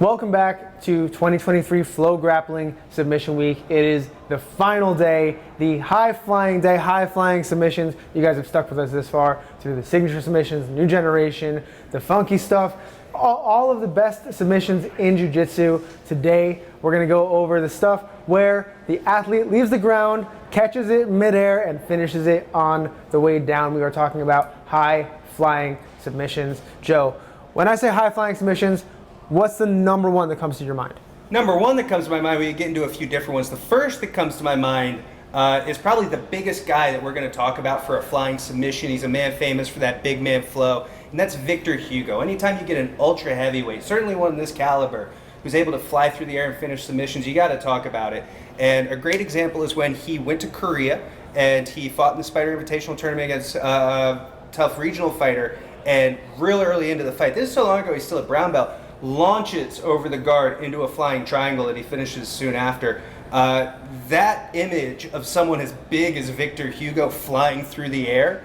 Welcome back to 2023 FloGrappling Submission Week. It is the final day, the high-flying day, high-flying submissions. You guys have stuck with us this far through the signature submissions, new generation, the funky stuff, all of the best submissions in Jiu-Jitsu. Today, we're gonna go over the stuff where the athlete leaves the ground, catches it midair, and finishes it on the way down. We are talking about high-flying submissions. Joe, when I say high-flying submissions, what's the number one that comes to your mind? Number one that comes to my mind, we get into a few different ones. The first that comes to my mind is probably the biggest guy that we're going to talk about for a flying submission. He's a man famous for that big man flow, and that's Victor Hugo. Anytime you get an ultra heavyweight, certainly one in this caliber, who's able to fly through the air and finish submissions, you got to talk about it. And a great example is when he went to Korea and he fought in the Spider Invitational tournament against a tough regional fighter, and real early into the fight, this is so long ago, he's still a brown belt, launches over the guard into a flying triangle that he finishes soon after. That image of someone as big as Victor Hugo flying through the air,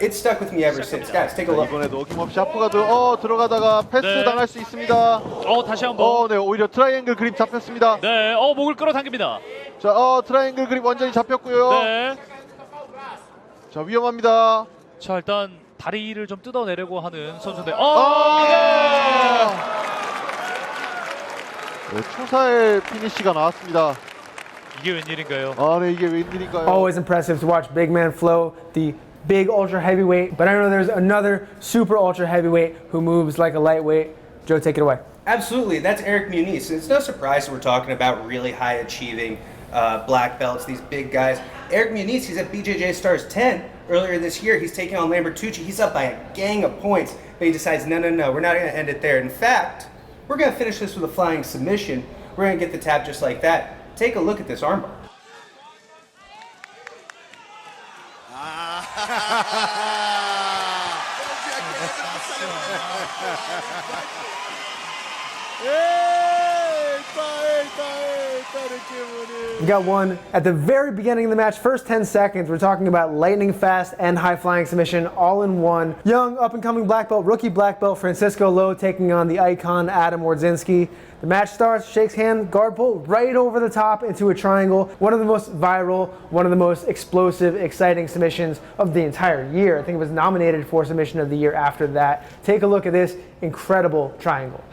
it's stuck with me ever since. Guys, take a look. 이번에도 어김없이 샤프가 들어가다가 패스 당할 수 있습니다. 다시 한번. 네, 오히려 트라이앵글 그립 잡혔습니다. 네, 목을 끌어당깁니다. 자, 트라이앵글 그립 완전히 잡혔고요. 네. 자, 위험합니다. 자, 일단 다리를 좀 뜯어내려고 하는 선수인데. 네, 초사의 피니시가 나왔습니다. 이게 웬일인가요? 네, 이게 웬일인가요? Always impressive to watch big man flow, the big ultra heavyweight. But I know there's another super ultra heavyweight who moves like a lightweight. Joe, take it away. Absolutely, that's Eric Muniz. It's no surprise that we're talking about really high achieving black belts, these big guys. Eric Muniz, he's at BJJ Stars 10 earlier this year. He's taking on Lambertucci. He's up by a gang of points, but he decides, no, we're not going to end it there. In fact, we're going to finish this with a flying submission. We're going to get the tap just like that. Take a look at this armbar. We got one at the very beginning of the match, first 10 seconds. We're talking about lightning fast and high flying submission all in one. Young up and coming black belt, rookie black belt Francisco Lowe taking on the icon Adam Wardzinski. The match starts, shakes hand, guard pull right over the top into a triangle. One of the most viral, one of the most explosive, exciting submissions of the entire year. I think it was nominated for submission of the year after that. Take a look at this incredible triangle.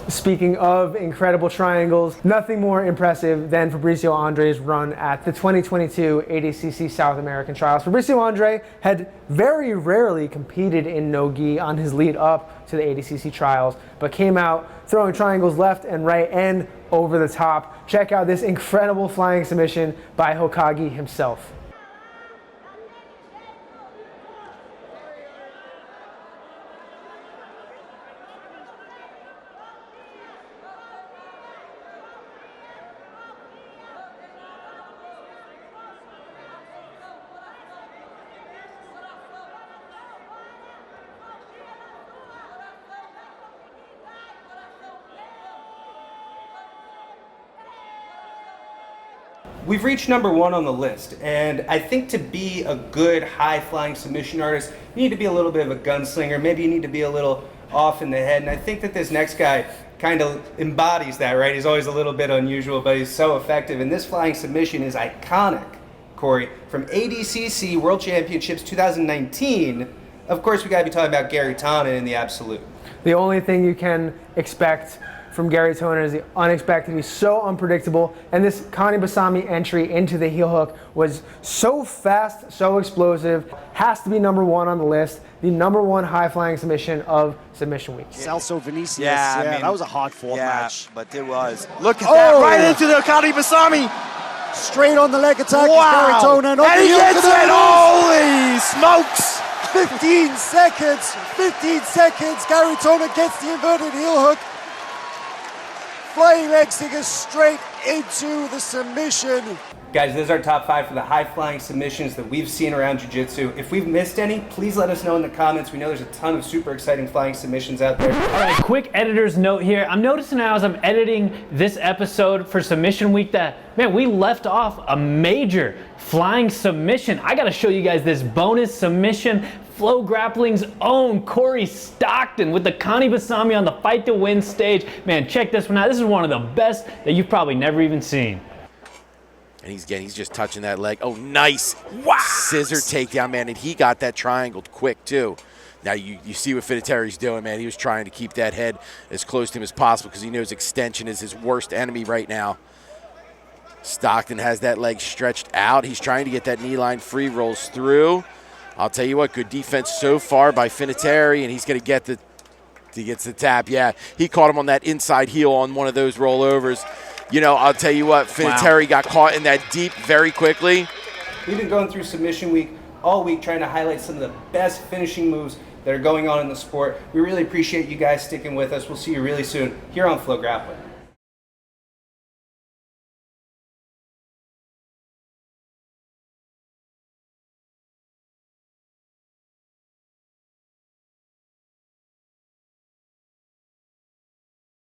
Speaking of incredible triangles, nothing more impressive than Fabricio Andre's run at the 2022 ADCC South American Trials. Fabricio Andre had very rarely competed in no-gi on his lead up to the ADCC Trials, but came out throwing triangles left and right and over the top. Check out this incredible flying submission by Hokage himself. We've reached number one on the list, and I think to be a good high-flying submission artist, you need to be a little bit of a gunslinger. Maybe you need to be a little off in the head, and I think that this next guy kind of embodies that, right? He's always a little bit unusual, but he's so effective, and this flying submission is iconic, Corey. From ADCC World Championships 2019, of course, we got to be talking about Gary Tonin in the absolute. The only thing you can expect from Gary Tonin is the unexpected. He's so unpredictable, and this Kani Basami entry into the heel hook was so fast, so explosive. Has to be number one on the list. The number one high-flying submission of Submission Week. Celso Vinicius, I mean, that was a hard-fought match. But it was. Look at that, right into the Kani Basami. Straight on the leg attack. Wow. Gary Tonin. And he gets it. Holy smokes. 15 seconds. 15 seconds. Gary Tonin gets the inverted heel hook. Flying leg sticker straight into the submission. Guys, this is our top 5 for the high-flying submissions that we've seen around Jiu-Jitsu. If we've missed any, please let us know in the comments. We know there's a ton of super exciting flying submissions out there. All right, quick editor's note here. I'm noticing now as I'm editing this episode for Submission Week that, man, we left off a major flying submission. I gotta show you guys this bonus submission. FloGrappling's own Corey Stockton with the Connie Basami on the Fight to Win stage. Man, check this one out. This is one of the best that you've probably never even seen. And he's just touching that leg. Oh, nice. Wow. Scissor takedown, man. And he got that triangled quick, too. Now, you see what Finiterri's doing, man. He was trying to keep that head as close to him as possible because he knows extension is his worst enemy right now. Stockton has that leg stretched out. He's trying to get that knee line free, rolls through. I'll tell you what, good defense so far by Finiterri, and he's going to get the he gets the tap. Yeah, he caught him on that inside heel on one of those rollovers. You know, I'll tell you what, Finiterri got caught in that deep very quickly. We've been going through Submission Week all week trying to highlight some of the best finishing moves that are going on in the sport. We really appreciate you guys sticking with us. We'll see you really soon here on FloGrappling.